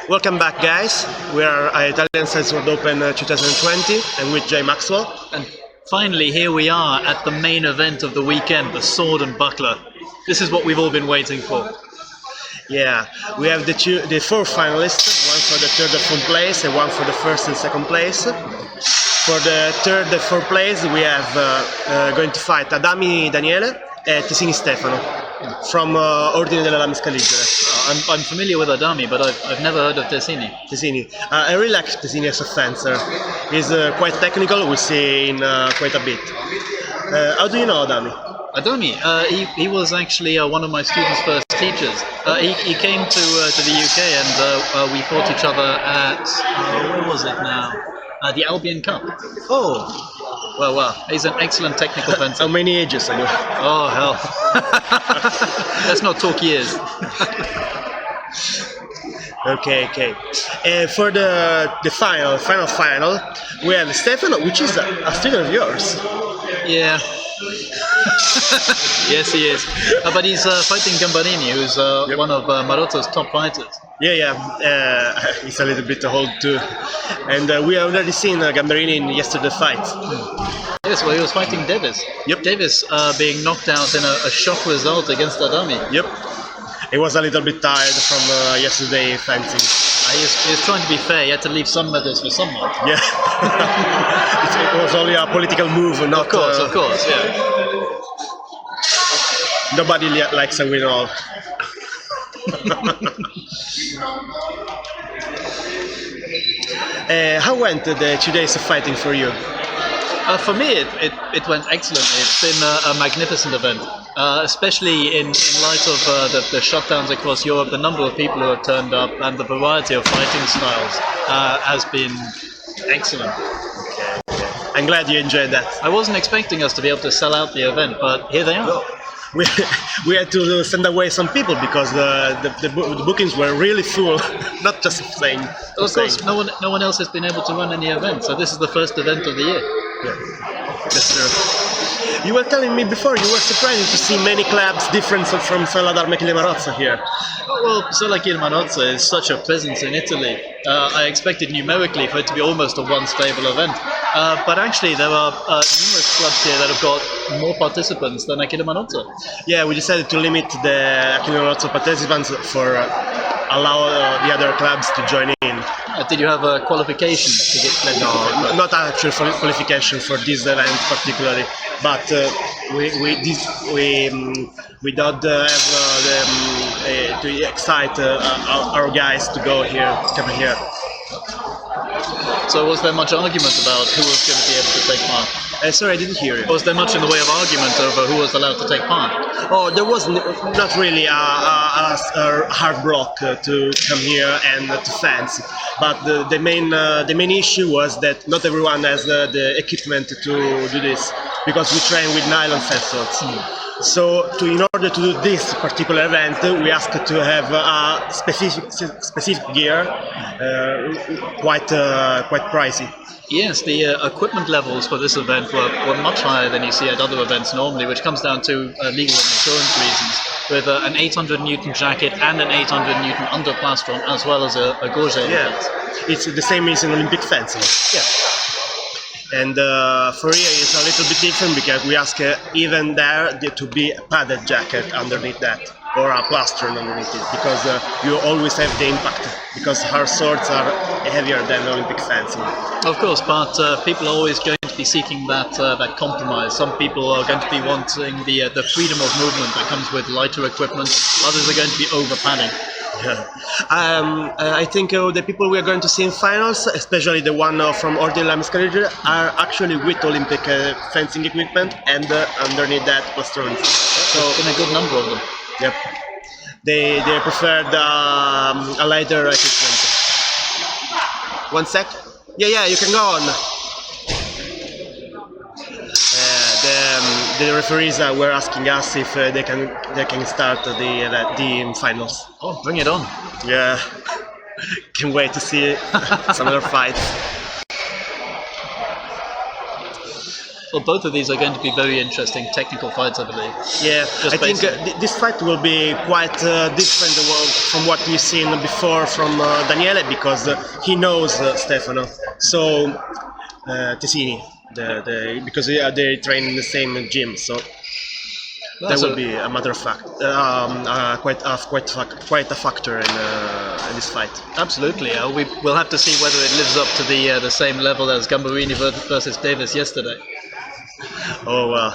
Welcome back, guys. We are at Italian Sidesword Open 2020 and with Jay Maxwell. And finally, here we are at the main event of the weekend, the Sword and Buckler. This is what we've all been waiting for. Yeah, we have the four finalists, one for the third and fourth place and one for the first and second place. For the third and fourth place, we have going to fight Adami Daniele and Tesini Stefano from Ordine della Lama Scaligere. I'm familiar with Adami, but I've never heard of Tesini. Tesini. I really like Tesini as a fencer. He's quite technical, we'll see in quite a bit. How do you know Adami? Adami, he was actually one of my students' first teachers. He came to the UK and we fought each other at, where was it now? The Albion Cup. Oh! Well, he's an excellent technical fencer. How many ages ago? Oh, hell. Let's not talk years. Okay. For the final, we have Stefano, which is a student of yours. Yeah. Yes, he is. But he's fighting Gambarini, who's one of Marotto's top fighters. Yeah. He's a little bit old too. And we have already seen Gambarini in yesterday's fight. Yes, well, he was fighting Davis. Yep. Davis being knocked out in a shock result against Adami. Yep. He was a little bit tired from yesterday fencing. He was trying to be fair. He had to leave some medals for someone. Yeah. It was only a political move, not... Of course, yeah. Nobody likes a win all. How went the 2 days of fighting for you? For me, it went excellently. It's been a magnificent event, especially in light of the shutdowns across Europe. The number of people who have turned up and the variety of fighting styles has been excellent. Okay. I'm glad you enjoyed that. I wasn't expecting us to be able to sell out the event, but here they are. No. We had to send away some people because the bookings were really full. Not just saying. Of course, no one else has been able to run any event, so this is the first event of the year. Yeah. That's true. You were telling me before you were surprised to see many clubs different from Sala d'Armechile Marozza here. Well, Sala Marozza is such a presence in Italy. I expected numerically for it to be almost a one-stable event. But actually there are numerous clubs here that have got more participants than Achille Marozza. Yeah, we decided to limit the Achille Marozza participants for allow the other clubs to join in. Did you have a qualification to get plenty? No, not actual qualification for this event particularly, but we don't have to excite our guys to go here, to come here. So was there much argument about who was going to be able to take part? Sorry, I didn't hear you. Was there much in the way of argument over who was allowed to take part? Oh, there was not really a hard block to come here and to fence, but the main issue was that not everyone has the equipment to do this, because we train with nylon fence swords. So, in order to do this particular event, we asked to have a specific gear, quite pricey. Yes, the equipment levels for this event were much higher than you see at other events normally, which comes down to legal and insurance reasons, with an 800 Newton jacket and an 800 Newton underplastron, as well as a gorget. Yeah, it's the same as in Olympic fencing. Yeah. And for here it's a little bit different because we ask even there to be a padded jacket underneath that, or a plastron underneath it, because you always have the impact, because our swords are heavier than Olympic fencing. Of course, but people are always going to be seeking that compromise. Some people are going to be wanting the freedom of movement that comes with lighter equipment. Others are going to be over-padding. Yeah. I think the people we are going to see in finals, especially the one from Ordine della Lama Scaligere, are actually with Olympic fencing equipment and underneath that plastrons. So it's been a good number of them. Yep. They preferred a lighter equipment. 1 sec. Yeah, you can go on. The referees were asking us if they can start the finals. Oh, bring it on! Yeah, can't wait to see some other fights. Well, both of these are going to be very interesting technical fights, I believe. Yeah, Just I think basically. this fight will be quite different from what we've seen before from Daniele, because he knows Stefano. So Tessini, because they train in the same gym, so that will be a matter of fact, quite a factor in this fight. Absolutely. We'll have to see whether it lives up to the same level as Gambarini versus Davis yesterday. Oh well,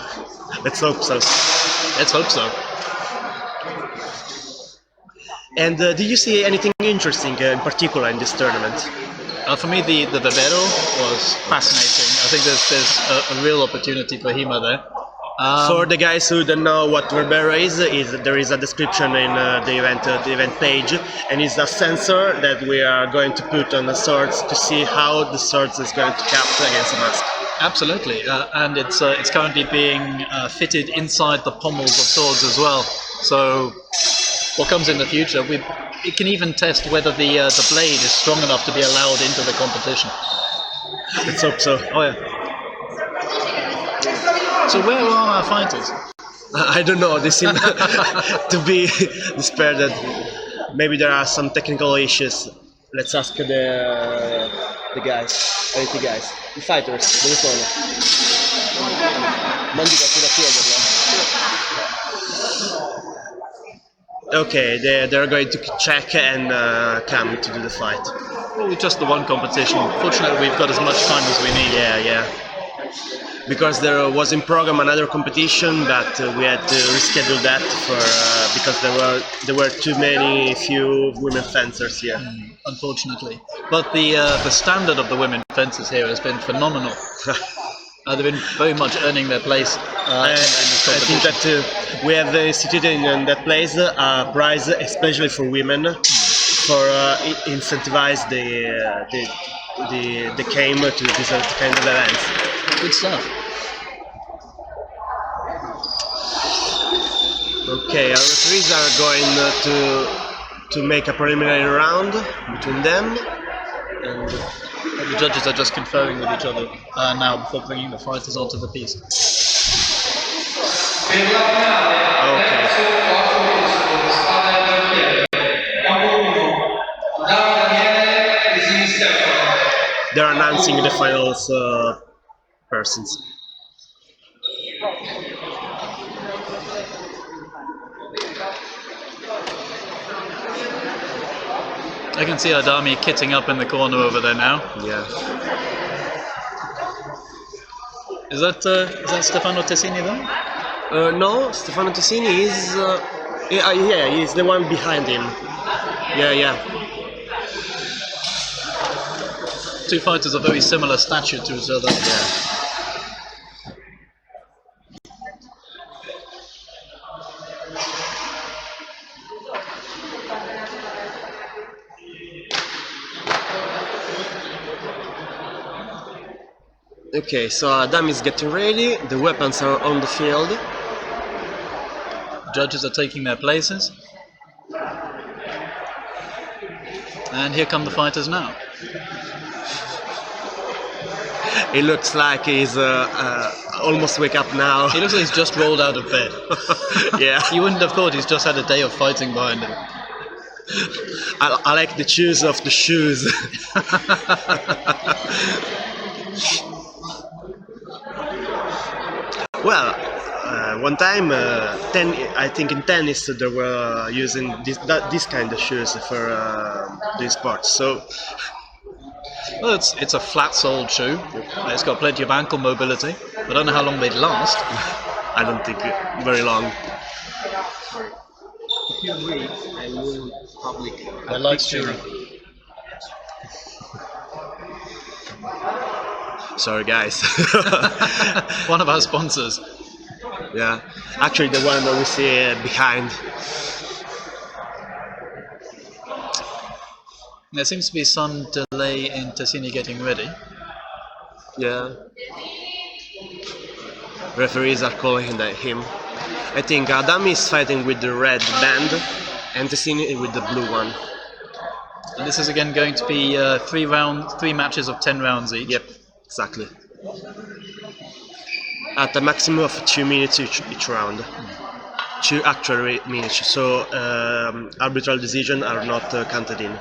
let's hope so. Let's hope so. And did you see anything interesting in particular in this tournament? For me, the Verbero was fascinating. I think there's a real opportunity for Hema there. For the guys who don't know what Verbero is there is a description in the event page, and it's a sensor that we are going to put on the swords to see how the swords is going to cap against a mask. Absolutely, and it's currently being fitted inside the pommels of swords as well. So, what comes in the future, it can even test whether the blade is strong enough to be allowed into the competition. Let's hope so. Oh yeah. So where are our fighters? I don't know. They seem to be despaired. Maybe there are some technical issues. Let's ask the guys, the fighters. Dove sono? Non dico chi da chiederlo. Okay, they're going to check and come to do the fight. Well, just the one competition. Fortunately, we've got as much time as we need. Yeah. Because there was in program another competition, but we had to reschedule that because there were few women fencers here. Unfortunately, but the standard of the women fencers here has been phenomenal. They've been very much earning their place in this competition. I think that we have instituted in that place a prize especially for women for incentivize the came to this kind of events. Good stuff. Okay, our referees are going to make a preliminary round between them, and the judges are just conferring with each other now before bringing the fighters onto the piece. Okay. They're announcing the finals persons. I can see Adami kitting up in the corner over there now. Yeah. Is that Stefano Tessini there? No, Stefano Tessini is he's the one behind him. Yeah. Two fighters of very similar stature to each other. Yeah. Okay, so Adam is getting ready, the weapons are on the field. Judges are taking their places. And here come the fighters now. It looks like he's almost wake up now. He looks like he's just rolled out of bed. Yeah. You wouldn't have thought he's just had a day of fighting behind him. I like the choose of the shoes. Well, one time, I think in tennis they were using this kind of shoes for this sport. So, well, it's a flat-soled shoe. It's got plenty of ankle mobility. I don't know how long they'd last. I don't think very long. If you read, I will public I like shooting. Sorry, guys. One of our sponsors. Yeah, actually the one that we see behind. There seems to be some delay in Tessini getting ready. Yeah. Referees are calling him. I think Adam is fighting with the red band and Tessini with the blue one. And this is again going to be 3 matches of 10 rounds each. Yep, exactly. At a maximum of 2 minutes each round. 2 actual minutes, so arbitral decisions are not counted in.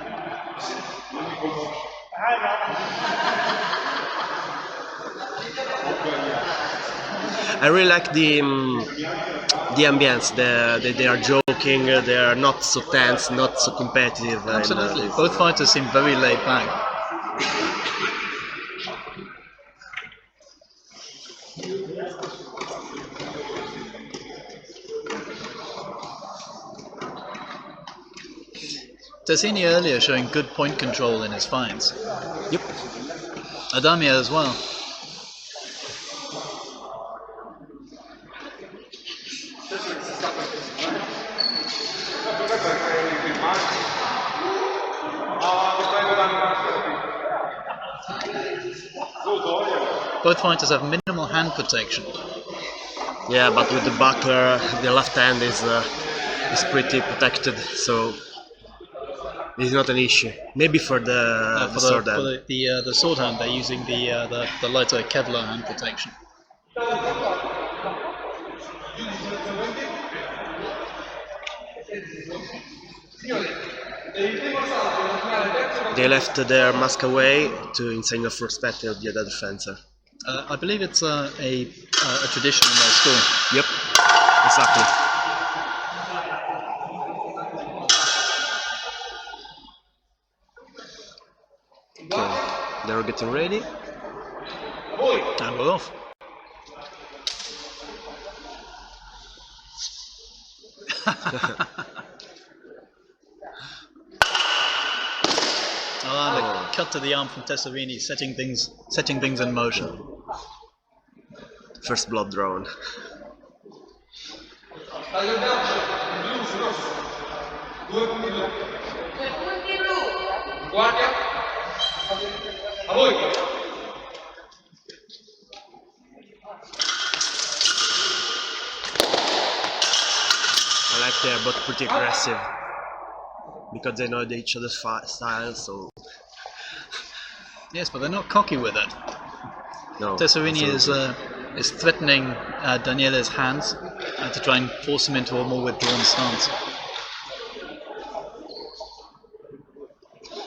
I really like the ambience. They are joking. They are not so tense, not so competitive. Absolutely. Both fighters seem very laid back. Tassini earlier showing good point control in his fights. Yep. Adamia as well. Both fighters have minimal hand protection. Yeah, but with the buckler, the left hand is pretty protected, so it's not an issue. Maybe for the sword hand. For the sword hand, they're using the lighter Kevlar hand protection. They left their mask away to insane the perspective of the other defender. I believe it's a tradition in their school. Yep, exactly. Okay, they're getting ready. And we're off. The cut to the arm from Tesserini, setting things in motion. First blood drawn. I like they're both pretty aggressive because they know each other's style, so. Yes, but they're not cocky with it. No. Tesserini is threatening Daniele's hands to try and force him into a more withdrawn stance.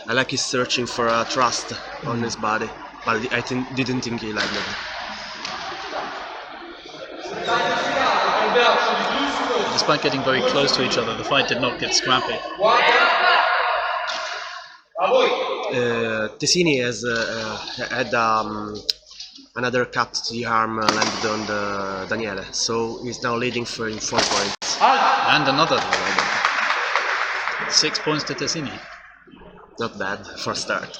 I like he's searching for trust on his body, but I didn't think he liked it. Despite getting very close to each other, the fight did not get scrappy. Tessini has had another cut to the arm landed on the Daniele, so he's now leading for 4 points. And another. 6 points to Tessini. Not bad for a start.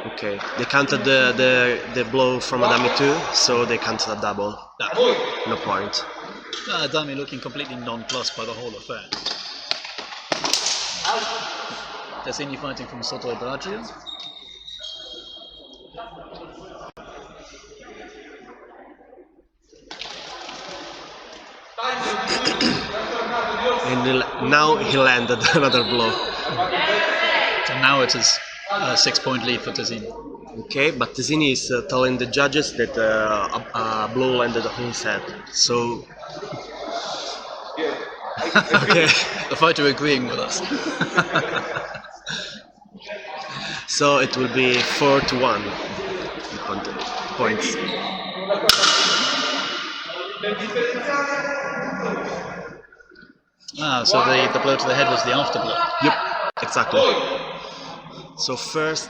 Okay, they counted the blow from Adami too, so they counted a double. No point. Adami looking completely nonplussed by the whole affair. Tessini fighting from Sotto Braccio. And now he landed another blow. So now it is a 6-point lead for Tessini. Okay, but Tessini is telling the judges that a blow landed on his head. So. Okay. The fighter agreeing with us. So it will be 4-1 points. So the blow to the head was the after blow. Yep, exactly. So first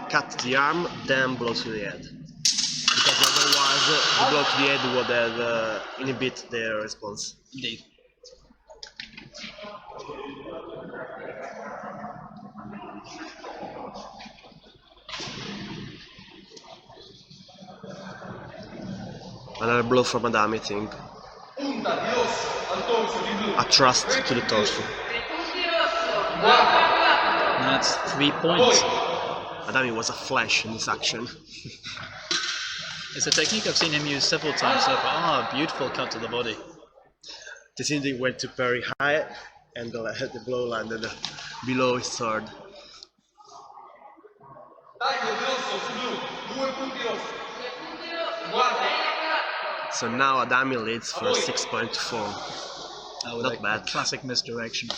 cut to the arm, then blow to the head. Because otherwise the blow to the head would have inhibit their response. Indeed. Another blow from Adami, I think. A thrust to the torso. That's 3 points. Adami was a flash in this action. It's a technique I've seen him use several times so far. Ah, beautiful cut to the body. Tessini went to parry high, and the blow landed below his sword. So now Adami leads for 6.4. Not bad. Classic misdirection.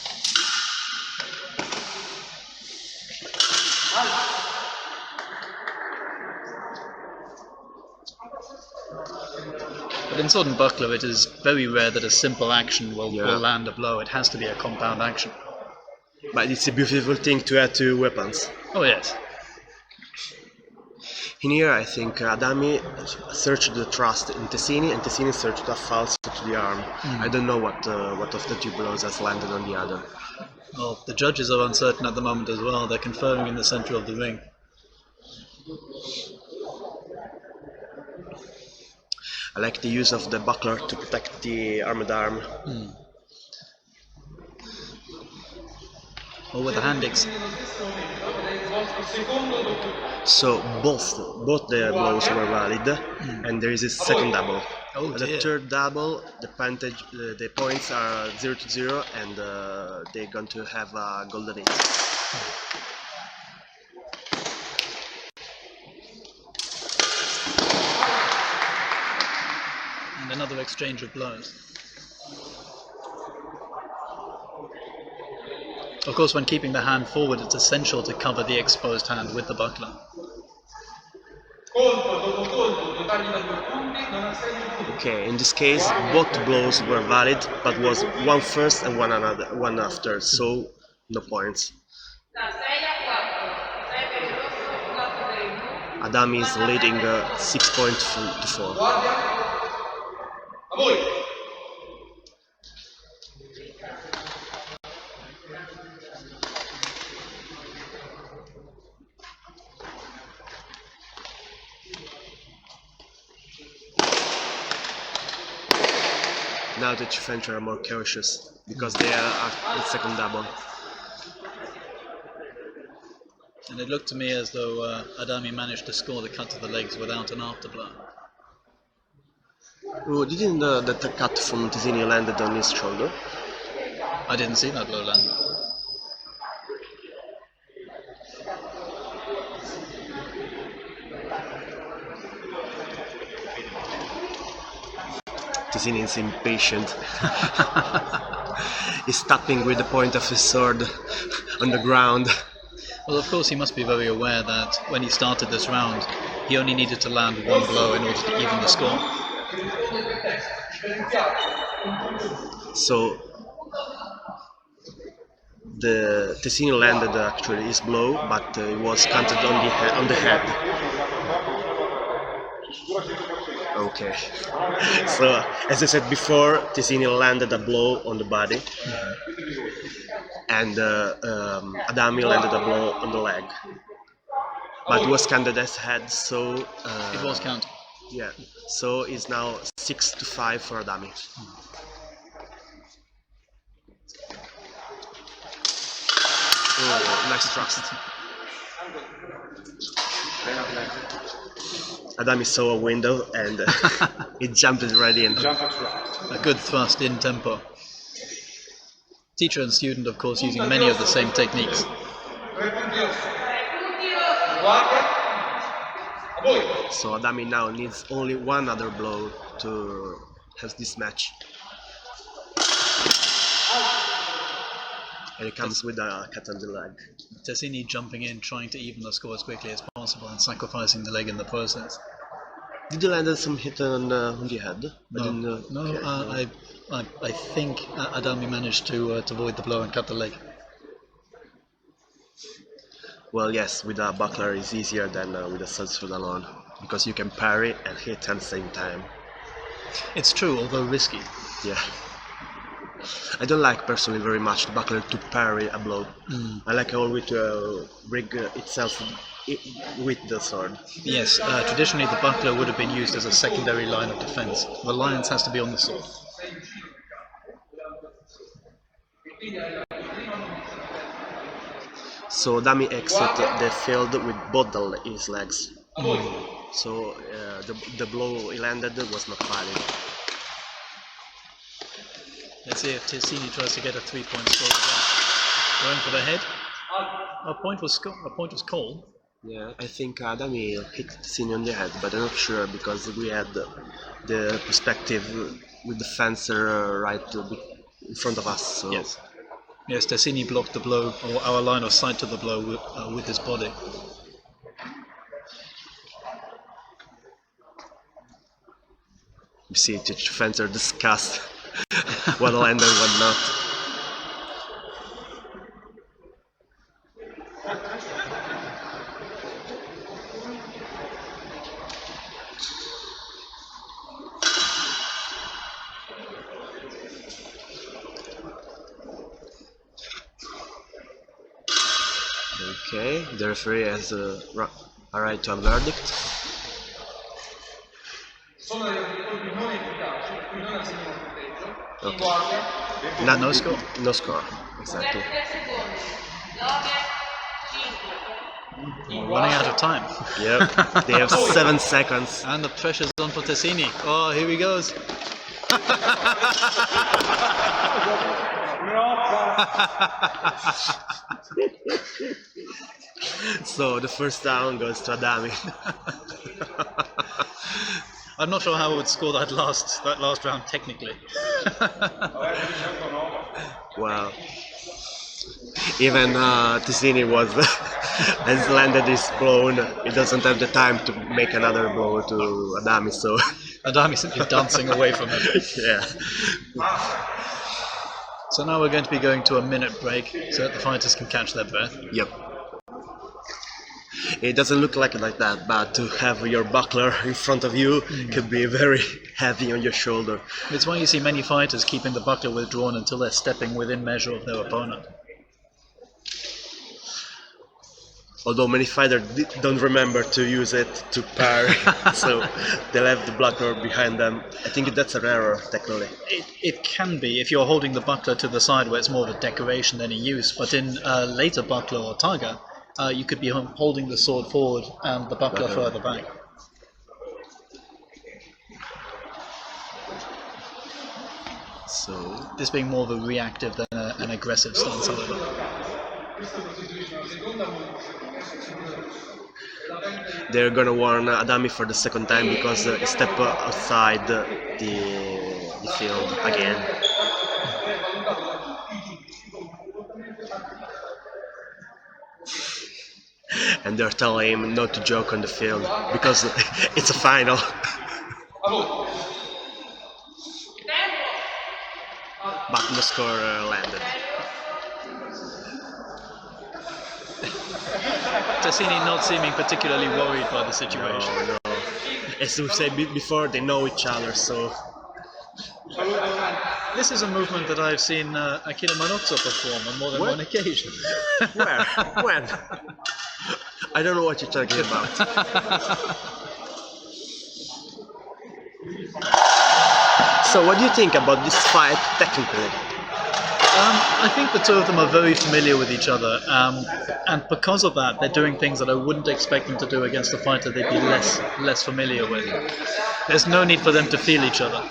But in sword and buckler, it is very rare that a simple action will land a blow. It has to be a compound action. But it's a beautiful thing to add two weapons. Oh yes. In here, I think Adami searched the thrust in Tessini, and Tessini searched a falso to the arm. I don't know what of the two blows has landed on the other. Well, the judges are uncertain at the moment as well. They're conferring in the center of the ring. I like the use of the buckler to protect the armed arm. Or with the handix. So both the blows were valid, and there is a second double. Oh, the dear. third double, the points are 0-0, and they're going to have a golden hit. And another exchange of blows. Of course, when keeping the hand forward, it's essential to cover the exposed hand with the buckler. Okay, in this case, both blows were valid, but was one first and one after, so no points. Adami is leading 6.4. Now the French are more cautious because they are at the second double. And it looked to me as though Adami managed to score the cut to the legs without an afterblow. Oh, didn't that cut from Tessini landed on his shoulder? I didn't see that blow land. Tessini is impatient. He's tapping with the point of his sword on the ground. Well, of course, he must be very aware that when he started this round, he only needed to land one blow in order to even the score. So the Tessini landed actually his blow, but it was counted on the head. Okay. So as I said before, Tessini landed a blow on the body, and Adami landed a blow on the leg. But it was counted as head, so It was counted. yeah. So it's now 6-5 for Adami. Oh, nice thrust. Adami saw a window and he jumped right in. A good thrust in tempo. Teacher and student, of course, using many of the same techniques. So Adami now needs only one other blow to have this match. And it comes with a cut on the leg. Tessini jumping in, trying to even the score as quickly as possible and sacrificing the leg in the process. Did you land some hit on the head? I think Adami managed to avoid the blow and cut the leg. Well, yes, with a buckler it's easier than with a sidesword alone, because you can parry and hit at the same time. It's true, although risky. Yeah. I don't like personally very much the buckler to parry a blow. I like always to rig itself with the sword. Yes, traditionally the buckler would have been used as a secondary line of defense. The lance has to be on the sword. So Adami exit the field with both his legs. So the blow he landed was not valid. Let's see if Tessini tries to get a 3-point score again. Going for the head. A point was called. Yeah, I think Adami hit Tessini on the head, but I'm not sure because we had the perspective with the fencer right in front of us. So. Yes. Yes, Tessini blocked the blow, or our line of sight to the blow with his body. You see the fencer discuss what land and what not. Okay, the referee has a right to a verdict. Okay. No score? No score, exactly. We're running out of time. Yep, they have 7 seconds. And the pressure's on for Tessini. Oh, here he goes. So the first down goes to Adami. I'm not sure how I would score that last round technically. Wow. Even Tessini has landed his blow. He doesn't have the time to make another blow to Adami, so Adami's simply dancing away from him. yeah. So now we're going to be going to a minute break so that the fighters can catch their breath. Yep. It doesn't look like that, but to have your buckler in front of you can be very heavy on your shoulder. It's why you see many fighters keeping the buckler withdrawn until they're stepping within measure of their opponent. Although many fighters don't remember to use it to parry, so they'll have the buckler behind them. I think that's an error, technically. It can be if you're holding the buckler to the side where it's more of a decoration than a use, but in later buckler or targa, you could be holding the sword forward and the buckler further back. So this being more of a reactive than an aggressive stance, however. they're gonna warn Adami for the second time because he stepped outside the field again. And they're telling him not to joke on the field because it's a final. But no score landed. Tessini not seeming particularly worried by the situation. No. As we said before, they know each other, so... This is a movement that I've seen Akira Manozzo perform on more than one occasion. Where? When? I don't know what you're talking about. So what do you think about this fight technically? I think the two of them are very familiar with each other, and because of that, they're doing things that I wouldn't expect them to do against a fighter they'd be less familiar with. There's no need for them to feel each other.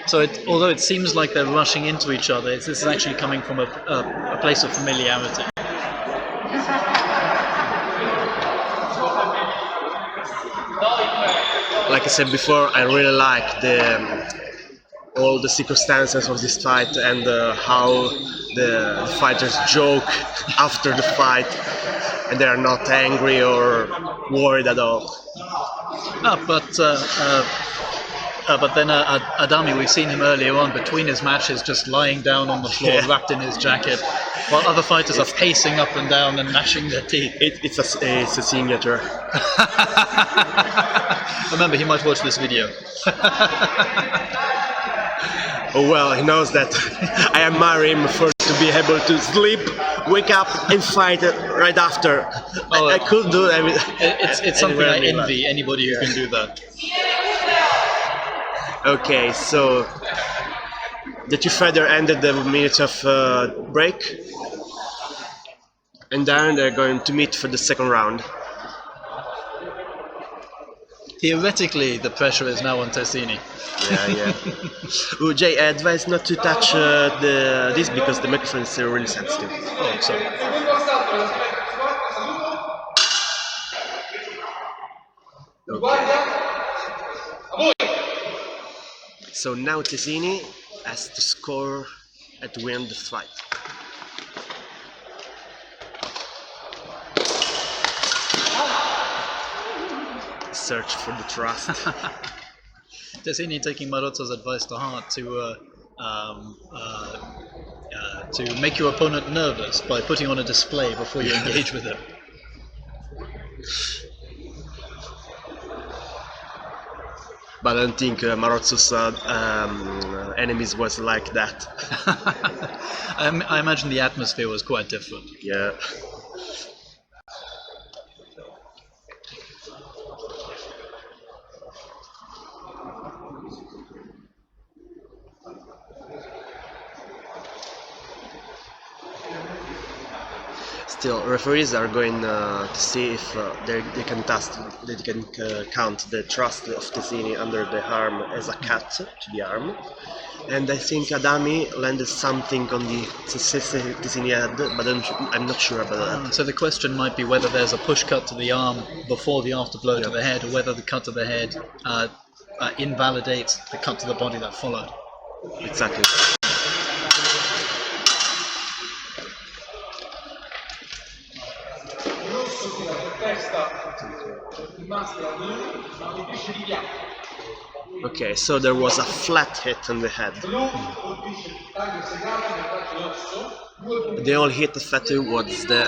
So although it seems like they're rushing into each other, this is actually coming from a place of familiarity. Like I said before, I really like all the circumstances of this fight and how the fighters joke after the fight and they are not angry or worried at all. But then Adami, we've seen him earlier on between his matches just lying down on the floor, wrapped in his jacket, while other fighters are pacing up and down and gnashing their teeth. It's a signature. Remember, he might watch this video. Oh well, he knows that I admire him to be able to sleep, wake up and fight right after. I could do it. It's something I envy anybody who can do that. Okay, so the two fighters ended the minutes of break, and then they're going to meet for the second round. theoretically, the pressure is now on Tessini. Yeah. Jay, I advise not to touch this because the microphone is really sensitive. Oh, sorry. Okay. So now Tessini has to score and to win the fight. Search for the trust. Tessini taking Marozzo's advice to heart to make your opponent nervous by putting on a display before you engage with him. But I don't think Marozzo's enemies was like that. I imagine the atmosphere was quite different. Yeah. Still, referees are going to see if they can count the thrust of Tessini under the arm as a cut to the arm. And I think Adami landed something on the Tessini head, but I'm not sure about that. So the question might be whether there's a push cut to the arm before the after blow to the head, or whether the cut to the head invalidates the cut to the body that followed. Exactly. Okay, so there was a flat hit on the head. The only hit affected was the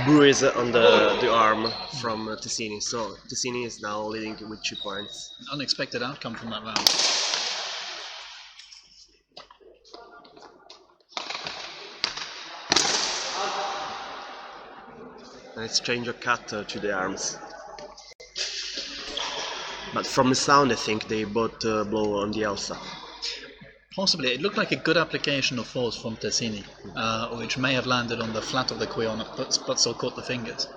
bruise on the arm from Tessini. So Tessini is now leading with 2 points. An unexpected outcome from that round. An exchange of cut to the arms. But from the sound, I think they both blow on the Elsa. Possibly. It looked like a good application of force from Tessini, which may have landed on the flat of the quion, but still caught the fingers.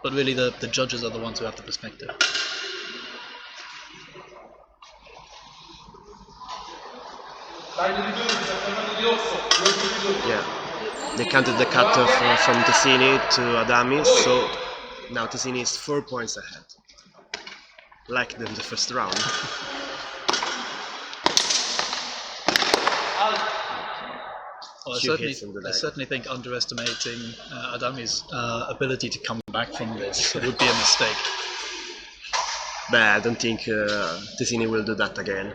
But really, the judges are the ones who have the perspective. Yeah, they counted the cut from Tessini to Adami, so now Tessini is 4 points ahead. Like in the first round. Well, I certainly think underestimating Adami's ability to come back from this would be a mistake. But I don't think Tessini will do that again.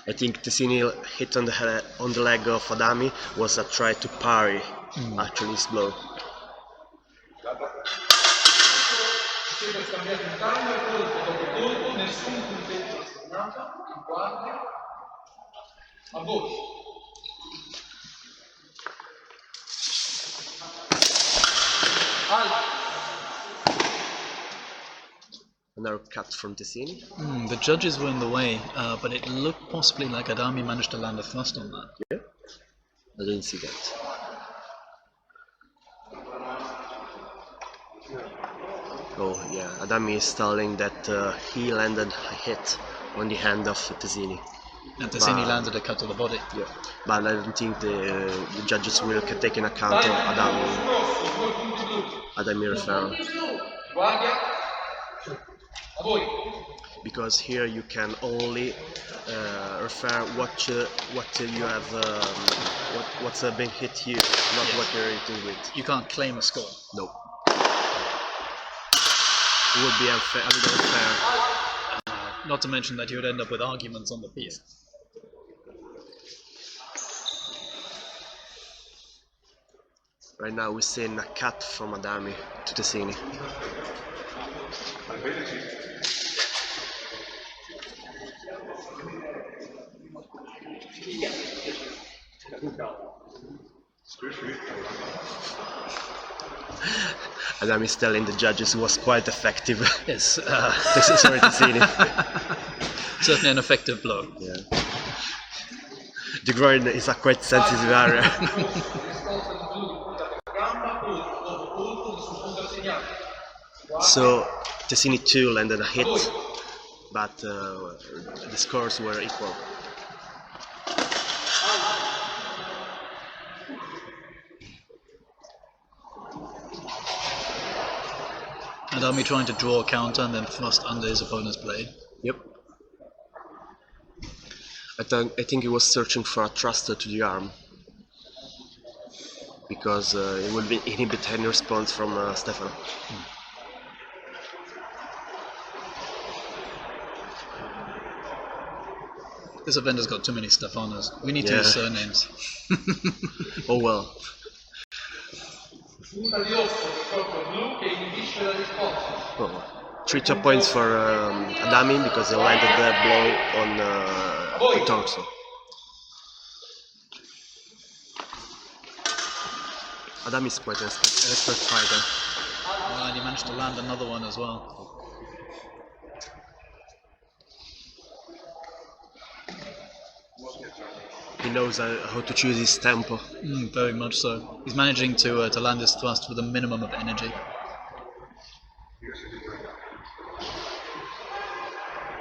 I think Tessini hit on the leg of Adami was a try to parry actually his blow. Another cut from Tessini. The judges were in the way, but it looked possibly like Adami managed to land a thrust on that. Yeah, I didn't see that. Oh yeah, Adami is telling that he landed a hit on the hand of Tessini. And Tessini landed a cut to the body. Yeah, but I don't think the judges will take in account of Adami referral. Because here you can only refer what you have, what's been hit here, not what you're hitting with. You can't claim a score. No. It would be unfair, a little unfair. Not to mention that you would end up with arguments on the piece. Right now we're seeing a cut from Adami to Tessini. Adami is telling the judges it was quite effective. Yes. Sorry, Tessini. Certainly an effective blow. Yeah. The groin is a quite sensitive area. So Tessini 2 landed a hit, but the scores were equal. Adami trying to draw a counter and then thrust under his opponent's blade. Yep. I think he was searching for a thruster to the arm, because it would inhibit any response from Stefano. This event has got too many Stefanos. We need to use surnames. Oh well. Oh, 3 top points for Adami because he landed the blow on the torso. Adami is quite an expert fighter. And he managed to land another one as well. He knows how to choose his tempo. Very much so. He's managing to land his thrust with a minimum of energy.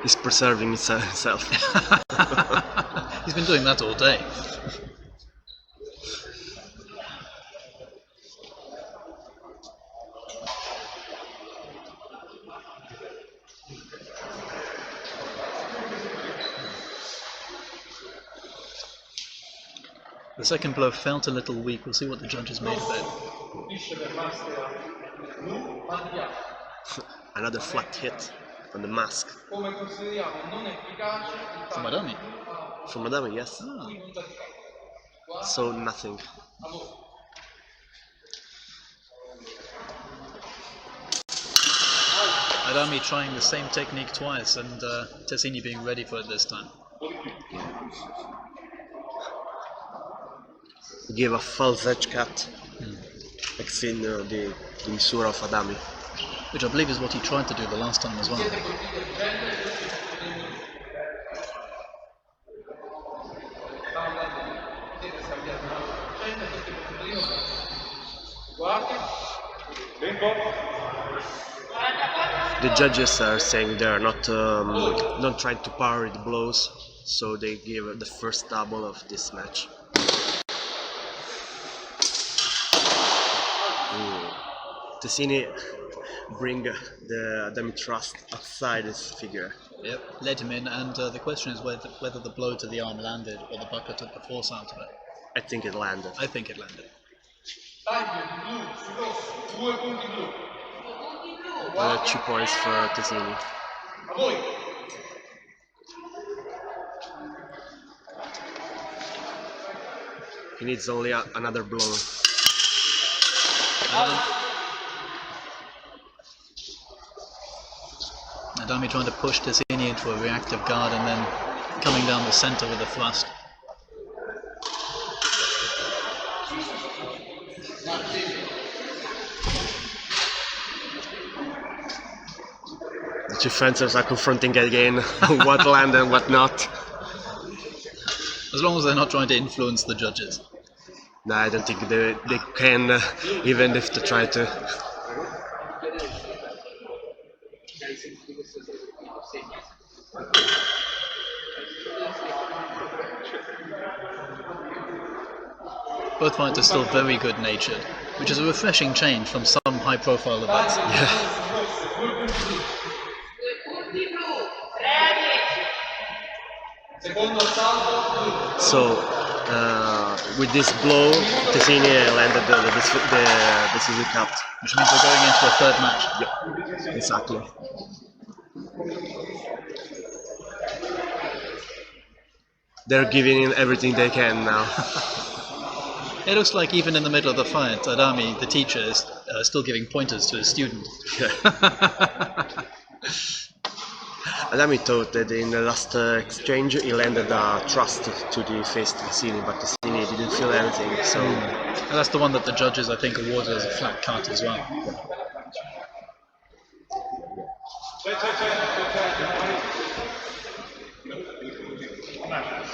He's preserving himself. He's been doing that all day. The second blow felt a little weak. We'll see what the judges made of it. Another flat hit on the mask. From Adami. From Adami, yes. So nothing. Adami trying the same technique twice and Tessini being ready for it this time. He gave a false edge cut, exceeding the misura of Adami. Which I believe is what he tried to do the last time as well. The judges are saying they are not trying to parry the blows, so they give the first double of this match. Tessini bring the Adami thrust outside his figure. Yep, led him in, and the question is whether the blow to the arm landed or the bucker took the force out of it. I think it landed. I think it landed. 2 points for Tessini. He needs only another blow. Adami trying to push Tessini into a reactive guard and then coming down the center with a thrust. The two fencers are confronting again what land and what not. As long as they're not trying to influence the judges. No, I don't think they can, even if they try to. Both fighters still very good-natured, which is a refreshing change from some high-profile events. Yeah. So, with this blow, Tessini landed the decisive cut. Which means we're going into a third match. Yep, exactly. They're giving in everything they can now. It looks like even in the middle of the fight, Adami, the teacher, is still giving pointers to his student. Adami thought that in the last exchange he landed a thrust to the face to Tessini, but Tessini didn't feel anything, so... And that's the one that the judges, I think, awarded as a flat cut as well.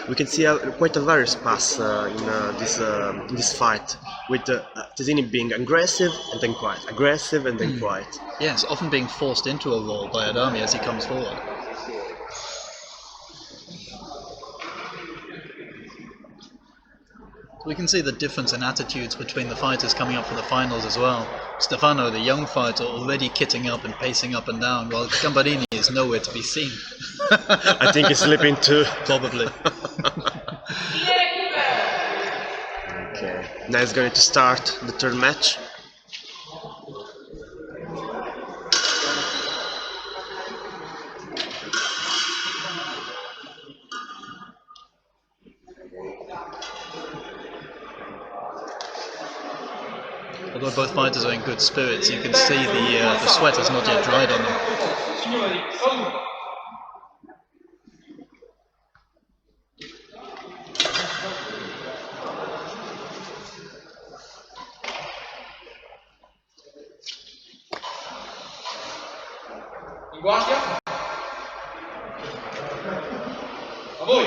We can see quite a various pass in this fight, with Tesini being aggressive and then quiet, aggressive and then quiet. Yes, often being forced into a roll by Adami as he comes forward. We can see the difference in attitudes between the fighters coming up for the finals as well. Stefano, the young fighter, already kitting up and pacing up and down, while Gambarini is nowhere to be seen. I think he's sleeping too. Probably. Okay, now it's going to start the third match. Although both fighters are in good spirits, you can see the sweat has not yet dried on them. In guardia. A voi.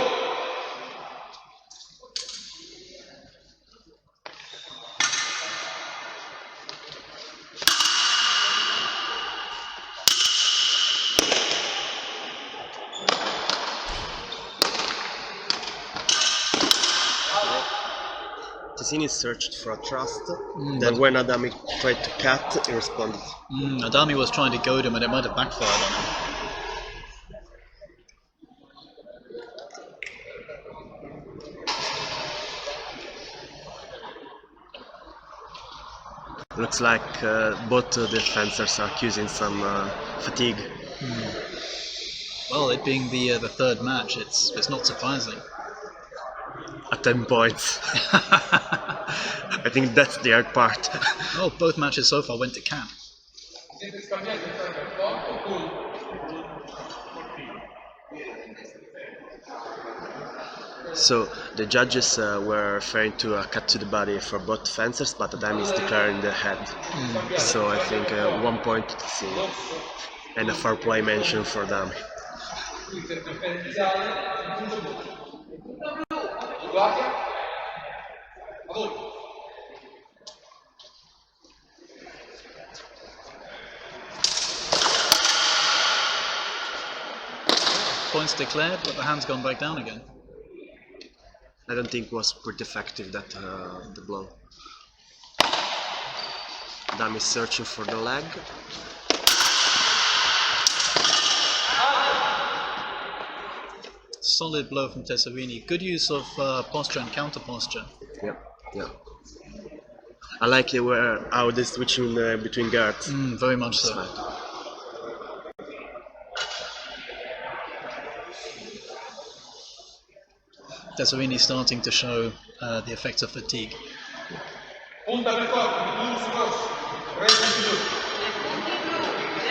Tesini searched for a thrust, then when Adami tried to cut, he responded. Adami was trying to goad him and it might have backfired on him. Looks like both the fencers are accusing some fatigue. Well, it being the third match, it's not surprising. At 10 points. I think that's the hard part. Oh, both matches so far went to camp. So the judges were referring to a cut to the body for both fencers, but Adami is declaring the head. So I think 1 point to Tesini. And a fair play mention for Adami. Guardia. A voi. Points declared, but the hand's gone back down again. I don't think it was pretty effective, that the blow. Adami is searching for the leg. Solid blow from Tesserini. Good use of posture and counter posture. Yeah. I like how they switch between guards. Very much so. Tesserini starting to show the effects of fatigue. Punta per corpo,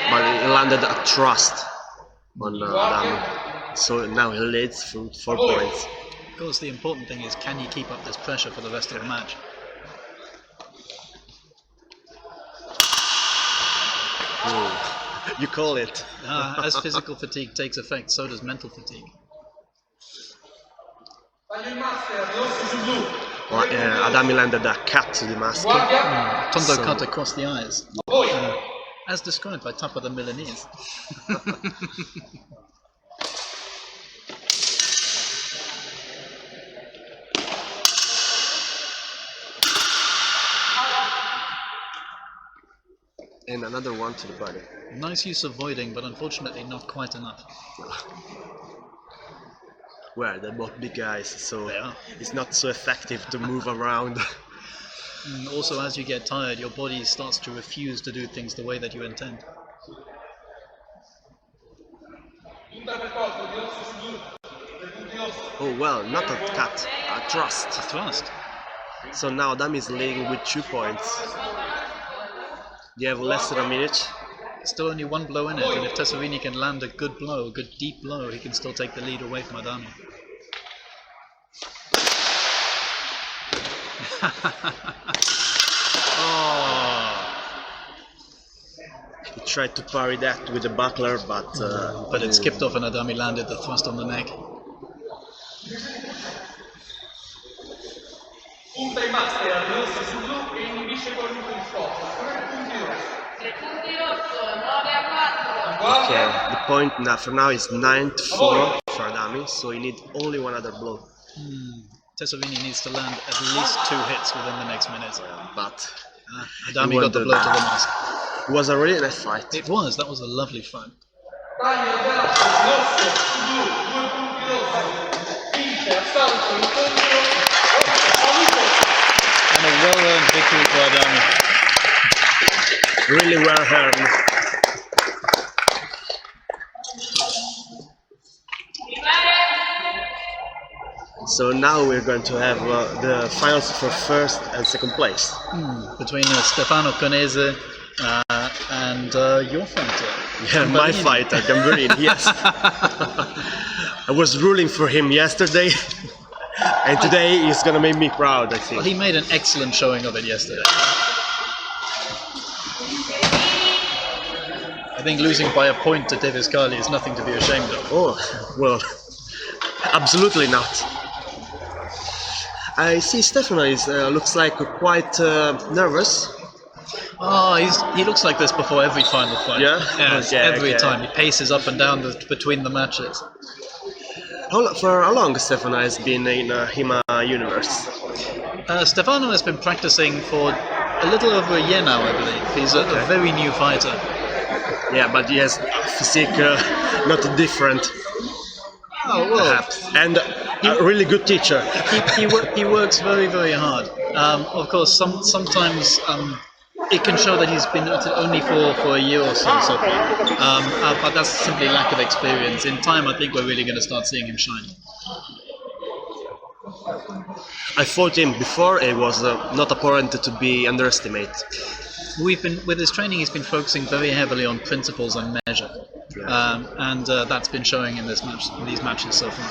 But he landed a thrust on Adami. So now he leads for 4 points. Of course, the important thing is, can you keep up this pressure for the rest of the match? You call it. As physical fatigue takes effect, so does mental fatigue. Well, Adami landed a cut to the mask. Tondo cut across the eyes. As described by Tappa the Milanese. And another one to the body. Nice use of voiding, but unfortunately not quite enough. Well, they're both big guys, so it's not so effective to move around. Also, as you get tired, your body starts to refuse to do things the way that you intend. Oh well, not a cut, a thrust. A thrust. So now Adami is leading with 2 points. You have less than a minute. Still only one blow in it, and if Tesserini can land a good blow, a good deep blow, he can still take the lead away from Adami. He tried to parry that with the buckler, but it skipped off and Adami landed the thrust on the neck. Punta i master rossi su blu e inibisce qualunque risposta. 3 punti rossi. 3 punti rosso, 9 a 4. Okay, the point now for now is 9-4 for Adami, so you need only one other blow. Tesserini needs to land at least 2 hits within the next minute. But Adami He got the won blow the- to the mask. it was a really nice fight. It was, that was a lovely fight. Daniel Velasco rosso su blu, 2 punti rossi. Vince assalto incontro. And a well-earned victory for Adami. Really well earned. So now we're going to have the finals for first and second place. Between Stefano Conese and your fighter. Yeah, my Gambarini. fighter, Gambarini, yes. I was rooting for him yesterday, and today he's gonna make me proud, I Well, think. he made an excellent showing of it yesterday. I think losing by a point to Davis Carly is nothing to be ashamed of. Oh, well, absolutely not. I see Stefano looks like quite nervous. Oh, he looks like this before every final fight. Yeah? Yes, Okay, every okay. time. He paces up and down between the matches. For how long Stefano has been in HEMA universe? Stefano has been practicing for a little over a year now, I believe. He's a very new fighter. Yeah, but he has physique not different, Oh, well, perhaps. And a really good teacher. he works very, very hard. Of course, sometimes it can show that he's been at it only for a year or so far. But that's simply lack of experience. In time, I think we're really going to start seeing him shine. I fought him before, it was not apparent to be underestimated. With his training, he's been focusing very heavily on principles and measure, and that's been showing in these matches so far.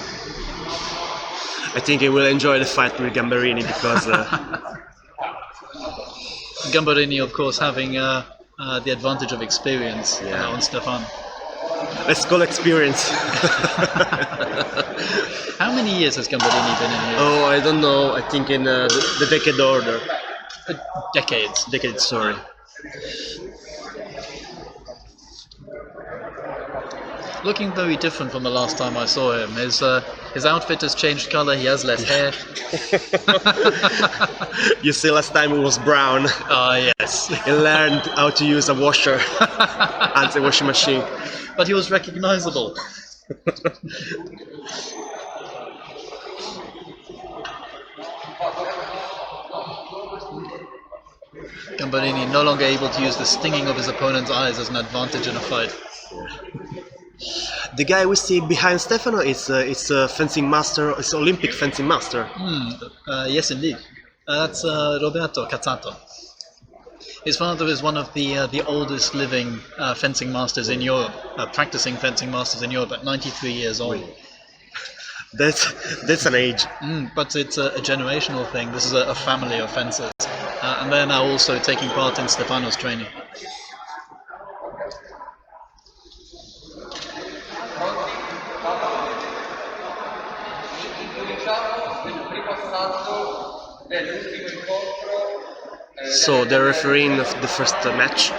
I think he will enjoy the fight with Gambarini because Gambarini, of course, having the advantage of experience on Stefan. let's call experience. How many years has Gambarini been in here? Oh, I don't know. I think in the decade order. Decades. Decade, sorry. Looking very different from the last time I saw him. His outfit has changed color. He has less hair. You see, last time it was brown. Ah, yes. He learned how to use a washer, anti-washing machine. But he was recognizable. Gambarini no longer able to use the stinging of his opponent's eyes as an advantage in a fight. The guy we see behind Stefano is a fencing master. It's Olympic fencing master. Yes, indeed. That's Roberto Cazzato. His father is one of the oldest living fencing masters in Europe, practicing fencing masters in Europe at 93 years old. That's an age. But it's a generational thing. This is a family of fencers. And they're now also taking part in Stefano's training. So they're refereeing the first match.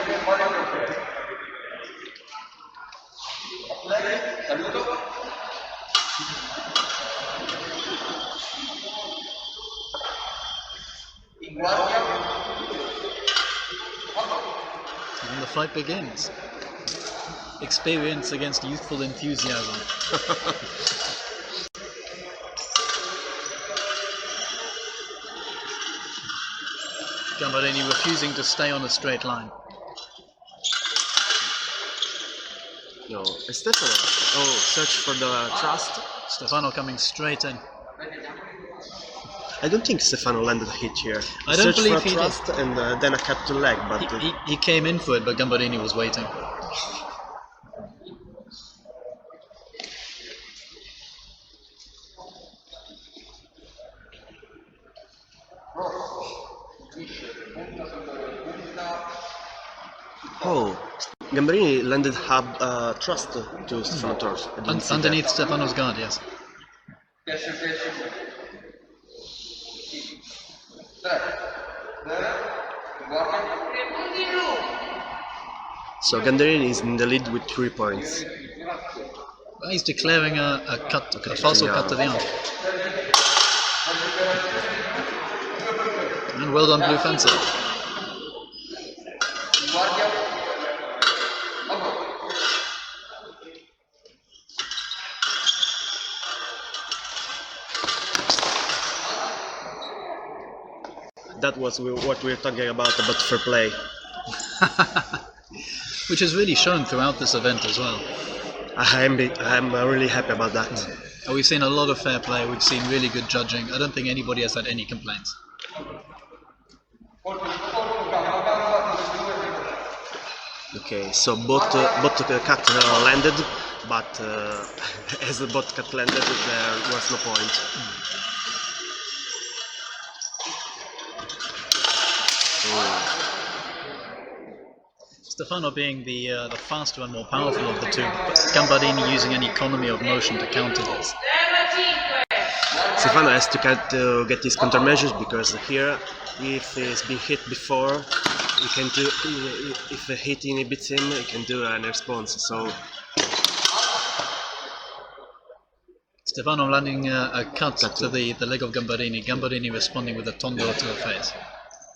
And the fight begins. Experience against youthful enthusiasm. Gambarini refusing to stay on a straight line. No, Stefano. Oh, search for the trust. Stefano coming straight in. I don't think Stefano landed a hit here. I don't Search believe for a he trust and then a cut to leg, but He came in for it, but Gambarini was waiting. oh, Gambarini landed trust to Stefano Torres. I didn't see Underneath that. Stefano's guard, yes. punti in blu. So Gamberini is in the lead with 3 points. Well, he's declaring a falso cut to the arm. And well done, blue fencer. That was what we were talking about fair play. Which is really shown throughout this event as well. I'm really happy about that. We've seen a lot of fair play, we've seen really good judging. I don't think anybody has had any complaints. Okay, so both cut landed, but as the both cut landed, there was no point. Stefano being the faster and more powerful of the two, but Gambardini using an economy of motion to counter this. Stefano has to get his countermeasures, because here, if he's been hit before, he can do. If the hit inhibits him, he can do a response. So Stefano landing a cut to the leg of Gambardini. Gambardini responding with a tondo to the face.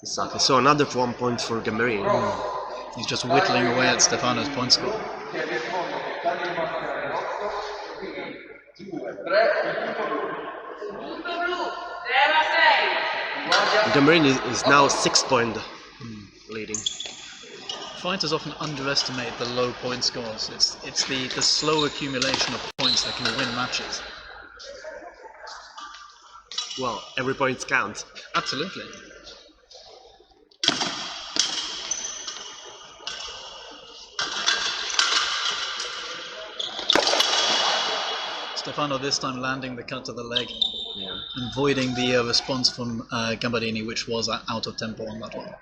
exactly. So another 1 point for Gamberini. He's just whittling away at Stefano's point score. Gamberini is now 6 point leading. Fighters often underestimate the low point scores. It's the slow accumulation of points that can win matches. Well, every point counts. Absolutely. Stefano this time landing the cut to the leg, and voiding the response from Gambardini, which was out of tempo on that one.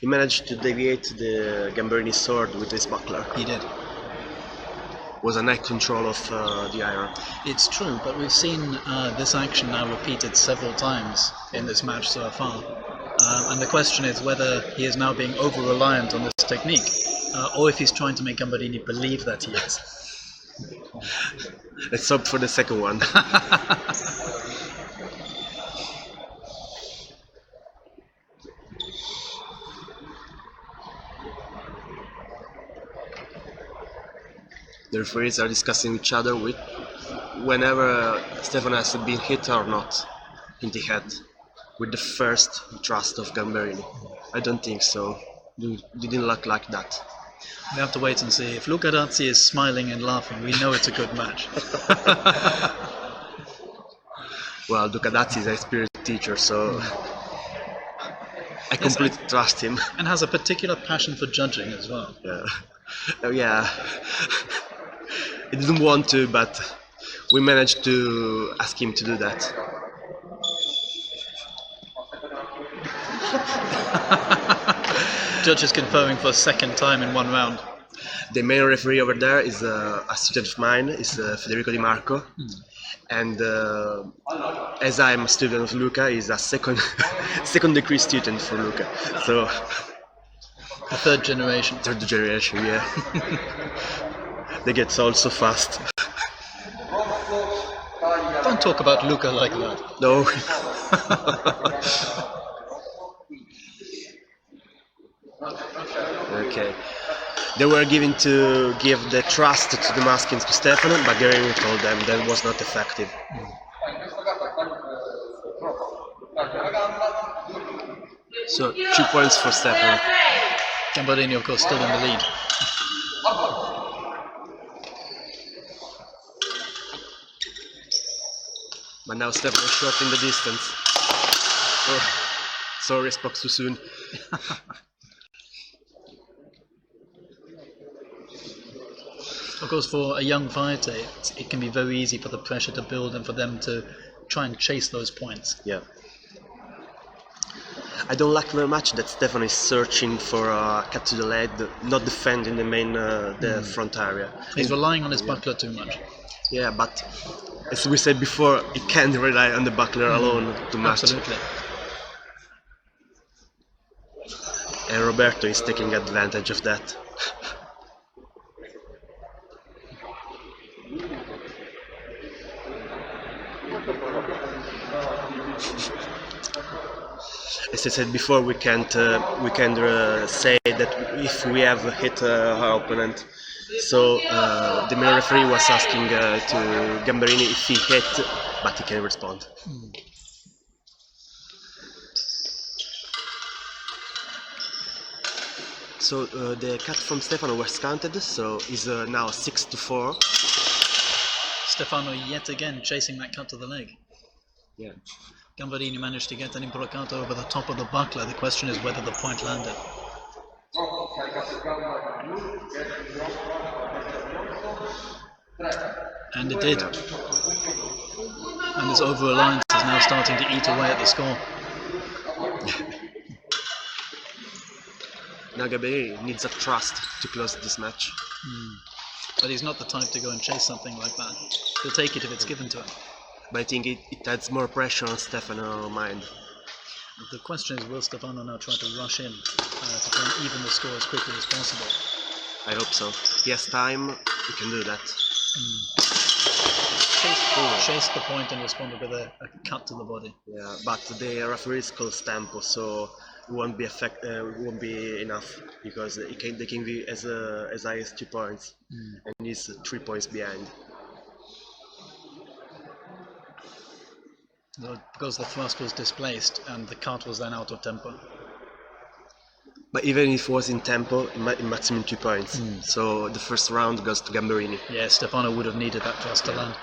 He managed to deviate the Gamberini sword with his buckler. He did. Was a neck control of the iron. It's true, but we've seen this action now repeated several times in this match so far. And the question is whether he is now being over-reliant on this technique, or if he's trying to make Gambardini believe that he is. Let's hope for the second one. The referees are discussing each other with whenever Stefano has been hit or not in the head with the first thrust of Gamberini. I don't think so. It didn't look like that. We have to wait and see. If Luca Dazzi is smiling and laughing, we know it's a good match. Well, Luca Dazzi is a spirit teacher, so I completely trust him. And has a particular passion for judging as well. Yeah. Oh, yeah. He didn't want to, but we managed to ask him to do that. Judge is conferring for a second time in one round. The main referee over there is a student of mine, is Federico Di Marco. And as I'm a student of Luca, he's a second degree student for Luca. So The third generation. third generation, yeah. They get old so fast. Don't talk about Luca like that. No. Okay. They were given to give the trust to the maskins to Stefano, but Guerrero told them that was not effective. So 2 points for Stefano. Gambardini, of course, still in the lead. But now Stefano is short in the distance. Oh, sorry, spoke too soon. Of course, for a young fighter, it can be very easy for the pressure to build and for them to try and chase those points. Yeah. I don't like very much that Stefano is searching for a cut to the leg, not defending the main, the front area. He's relying on his buckler too much. Yeah, but as we said before, he can't rely on the buckler alone too much. Absolutely. And Roberto is taking advantage of that. As I said before, we can't say that if we have hit our opponent. So the main referee was asking to Gamberini if he hit, but he can't respond. So the cut from Stefano was counted, so is now 6-4. Stefano yet again chasing that cut to the leg. Yeah. Gamberini managed to get an imbroccato over the top of the buckler. The question is whether the point landed. And it did. And his over-reliance is now starting to eat away at the score. Now Gamberini needs a trust to close this match. But he's not the type to go and chase something like that. He'll take it if it's given to him. But I think it adds more pressure on Stefano's mind. The question is, will Stefano now try to rush in to try and even the score as quickly as possible? I hope so. He has time, he can do that. Chase the point and responded with a cut to the body. Yeah, but the referee calls tempo, so it won't be won't be enough because they can be as high as 2 points, and he's 3 points behind. Because the thrust was displaced and the cut was then out of tempo. But even if it was in tempo, in maximum 2 points. So the first round goes to Gamberini. Yeah, Stefano would have needed that thrust to land.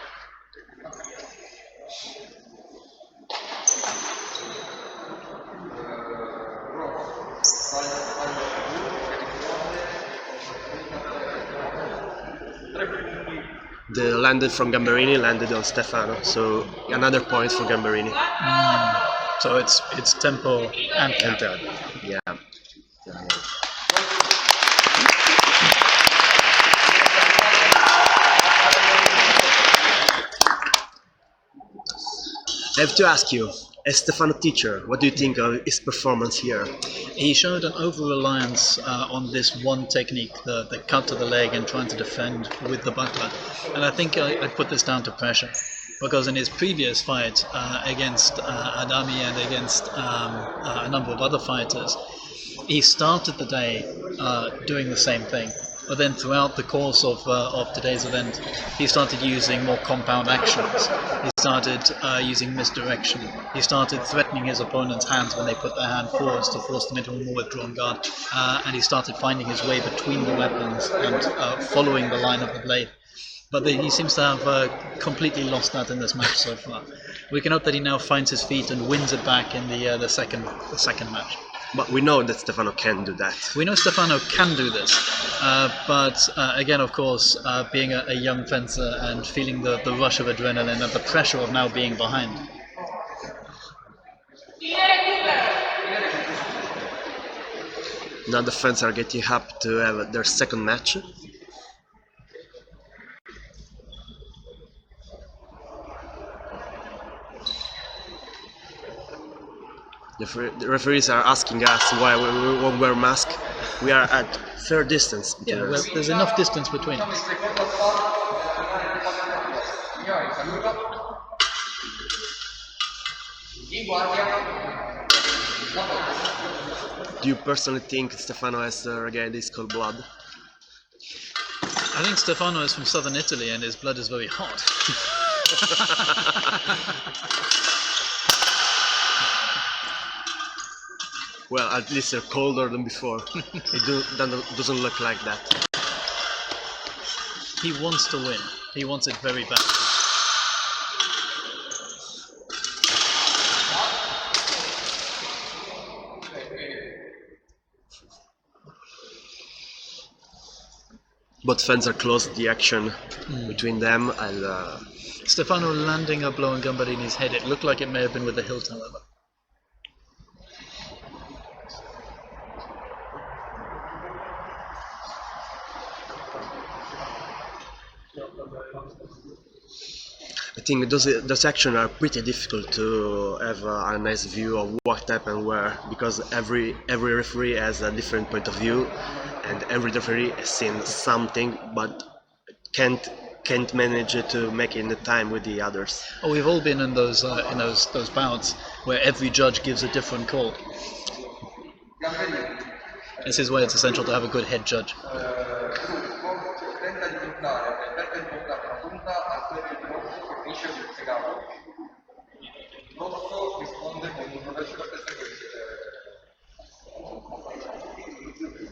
The landed from Gamberini landed on Stefano, so another point for Gamberini. So it's tempo and counter. Yeah. I have to ask you, as Stefano teacher, what do you think of his performance here? He showed an over-reliance on this one technique, the cut to the leg and trying to defend with the buckler. And I think I put this down to pressure. Because in his previous fight against Adami and against a number of other fighters, he started the day doing the same thing. But then throughout the course of today's event, he started using more compound actions. He started using misdirection. He started threatening his opponent's hands when they put their hand forwards to force them into a more withdrawn guard. And he started finding his way between the weapons and following the line of the blade. But he seems to have completely lost that in this match so far. We can hope that he now finds his feet and wins it back in the second match. But we know that Stefano can do that. We know Stefano can do this, but again, of course, being a young fencer and feeling the rush of adrenaline and the pressure of now being behind. Now the fans are getting up to have their second match. The referees are asking us why we won't wear masks. We are at fair distance between Yeah, well, us. there's enough distance between us. Do you personally think Stefano has regained his cold blood? I think Stefano is from southern Italy and his blood is very hot. Well, at least they're colder than before. It doesn't look like that. He wants to win. He wants it very badly. Both fans are close to the action between them, and Stefano landing a blow on Gamberini's head. It looked like it may have been with the hilt, however. I think those actions are pretty difficult to have a nice view of what happened where, because every referee has a different point of view, and every referee has seen something, but can't manage to make it in the time with the others. Oh, we've all been in those bouts where every judge gives a different call. This is why it's essential to have a good head judge.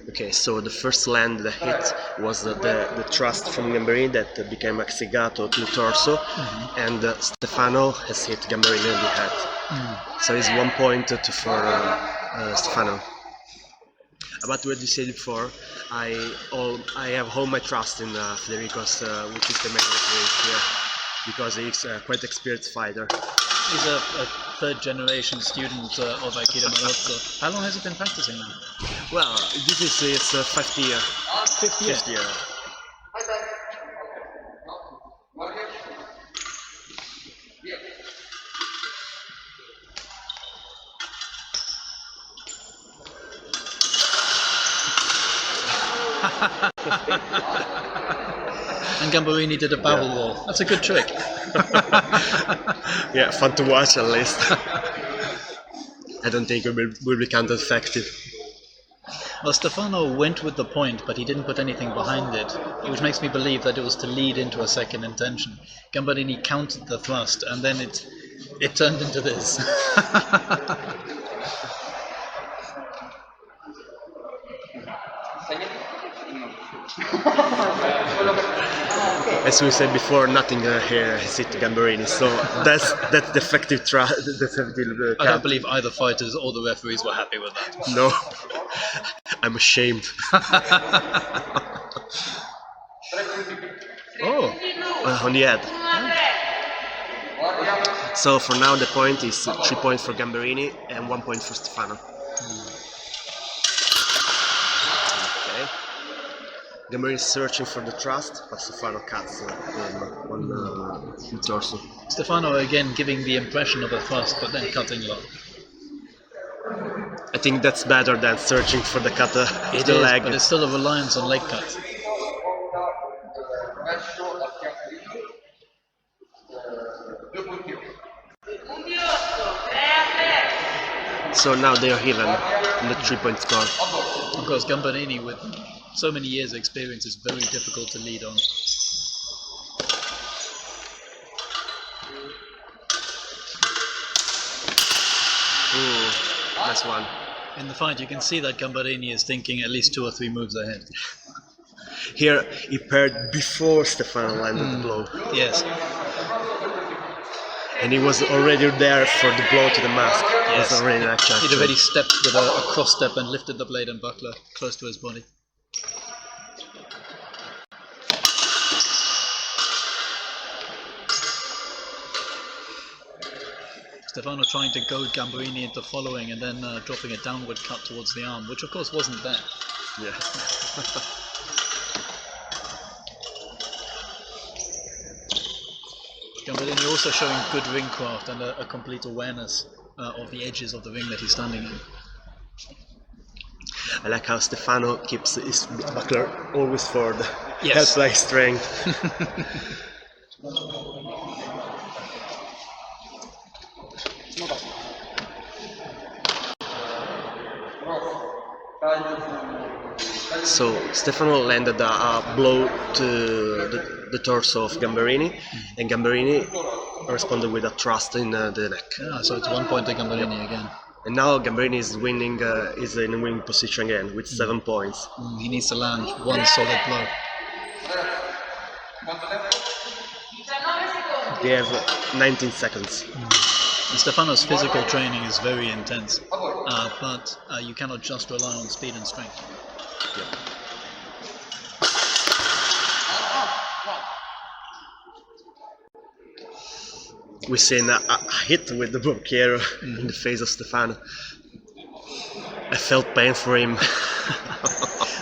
Okay, so the first land that hit was the thrust from Gamberini that became Axigato to the torso, and Stefano has hit Gamberini on the head. So it's 1 point for Stefano. But what you said before, I have all my trust in Federicos, which is the main referee here, because he's a quite experienced fighter. He's a third-generation student of Aikido Malozzo. How long has he been practicing now? Well, this is his fifth year. Fifth year. And Gamberini did a barrel roll. That's a good trick. Yeah, fun to watch at least. I don't think it will be counter-effective. Well, Stefano went with the point, but he didn't put anything behind it, which makes me believe that it was to lead into a second intention. Gamberini countered the thrust, and then it turned into this. As we said before, nothing here has hit Gamberini, so that's the effective I don't believe either fighters or the referees were happy with that. No, I'm ashamed. Oh, On the head. So for now the point is 3 points for Gamberini and 1 point for Stefano. Okay. Gamberini is searching for the thrust, but Stefano cuts him on the torso. Stefano again giving the impression of a thrust, but then cutting low. I think that's better than searching for the cut of It the is, leg. but it's still a reliance on leg cuts. So now they are even in the 3-point score. Of course, Gamberini, with so many years' experience, is very difficult to lead on. Ooh, nice one. In the fight, you can see that Gamberini is thinking at least 2 or 3 moves ahead. Here he paired before Stefano landed the blow. Yes. And he was already there for the blow to the mask. Yes. It was already an action. He'd already stepped with a cross step and lifted the blade and buckler close to his body. Stefano trying to goad Gamberini into following and then dropping a downward cut towards the arm, which of course wasn't there. Yeah. Gamberini also showing good ring craft and a complete awareness of the edges of the ring that he's standing in. I like how Stefano keeps his buckler always forward. Yes. Helps like strength. So Stefano landed a blow to the torso of Gamberini, and Gamberini responded with a thrust in the neck. Yeah, so it's 1 point to Gamberini again. And now Gamberini is winning, is in a winning position again with 7 points. He needs to land one solid blow. 19 secondi. They have 19 seconds. And Stefano's physical training is very intense, but you cannot just rely on speed and strength. We've seen a hit with the Borchiero in the face of Stefano. I felt pain for him.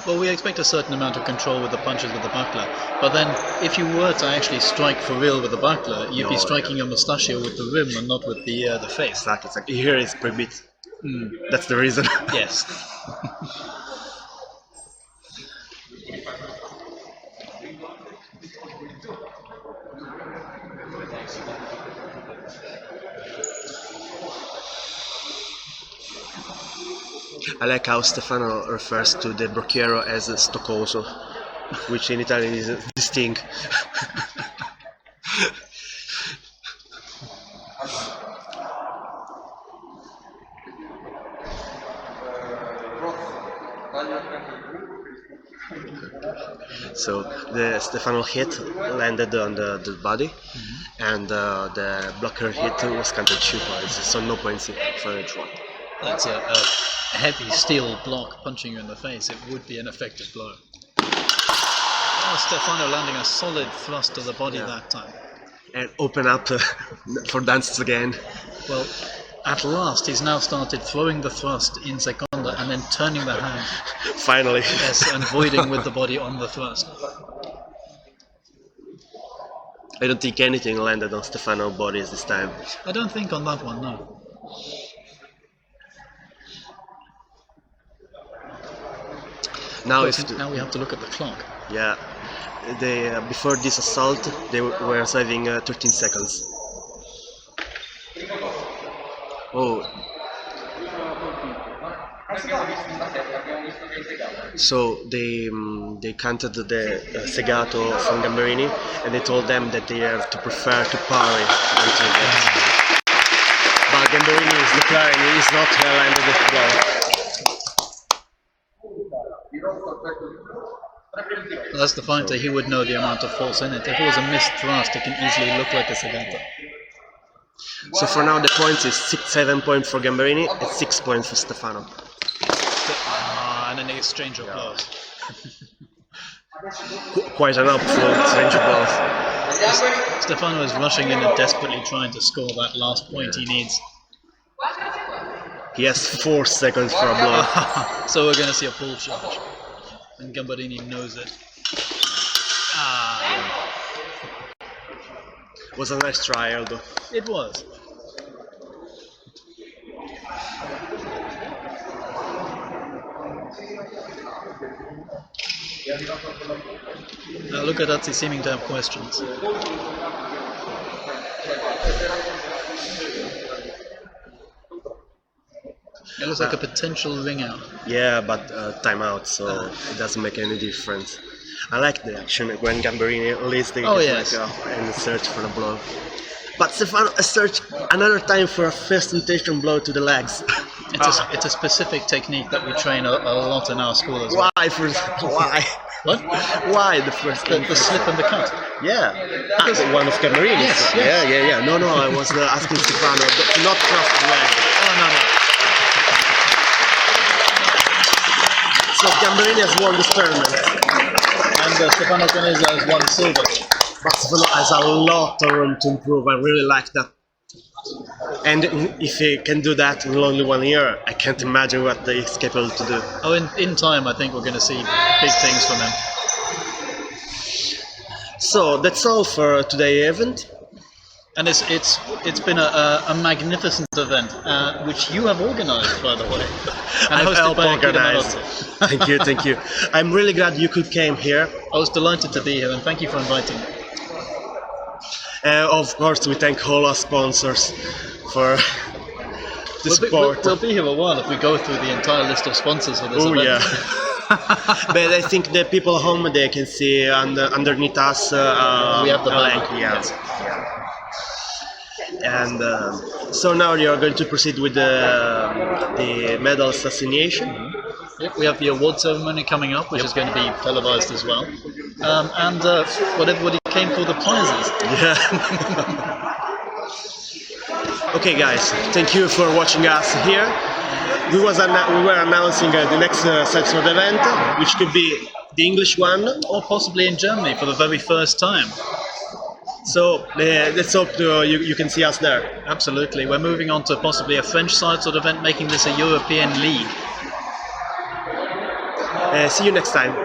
Well, we expect a certain amount of control with the punches with the buckler, but then if you were to actually strike for real with the buckler, you'd be striking your mustachio with the rim and not with the face. Exactly. Here is prohibit. That's the reason. Yes. I like how Stefano refers to the brocchiero as stoccoso, which in Italian is distinct. So the Stefano hit landed on the body, and the blocker hit was counted 2 points, so no points for each one. That's a heavy steel block punching you in the face. It would be an effective blow. Oh, Stefano landing a solid thrust to the body that time. And open up for dances again. Well, at last he's now started throwing the thrust in seconda and then turning the hand. Finally. Yes, and voiding with the body on the thrust. I don't think anything landed on Stefano's bodies this time. I don't think on that one, no. Now Now we have to look at the clock. Yeah, they before this assault they were saving 13 seconds. Oh. So they counted the segato from Gamberini, and they told them that they have to prefer to parry until that. But Gamberini is declaring he is not landed the blow. As the fighter, he would know the amount of force in it. If it was a missed thrust, it can easily look like a segato. So for now the points is 7 points for Gamberini and 6 points for Stefano. And then they exchange of blows. Quite an upflow exchange of blows. Stefano is rushing in and desperately trying to score that last point he needs. He has 4 seconds for a blow. So we're going to see a full charge. And Gamberini knows it. Was a nice try, Aldo. It was. Now look at that, he's seeming to have questions. It looks like a potential ring out. Yeah, but timeout, so it doesn't make any difference. I like the action when Gamberini leads the and search for the blow. But Stefano searched another time for a first intention blow to the legs. It's a specific technique that we train a lot in our school as well. Why? What? Why the first? The slip and the cut. Yeah. The one of Gamberini. Yes. Yeah. No, I was asking Stefano not cross the leg. Oh, no. So Gamberini has won this tournament. And Stefano Canese has won silver. But Stefano has a lot of room to improve. I really like that. And if he can do that in only 1 year, I can't imagine what he's capable to do. Oh, in time, I think we're going to see big things from him. So that's all for today's event. And it's been a magnificent event, which you have organised, by the way. And I've helped organize. Thank Thank you. I'm really glad you could came here. I was delighted to be here, and thank you for inviting me. Of course, we thank all our sponsors for the support. We'll be here a while if we go through the entire list of sponsors for this event. Yeah. But I think the people home, they can see underneath us we have the link. banner. Yes. And so now you are going to proceed with the medal assignation. Yep, we have the award ceremony coming up, which is going to be televised as well. And what everybody came for the prizes. Yeah. Okay, guys, thank you for watching us here. We were announcing the next Sidesword event, which could be the English one, Or possibly in Germany for the very first time. so let's hope you can see us there. Absolutely. We're moving on to possibly a French Sidesword event, making this a European league. See you next time.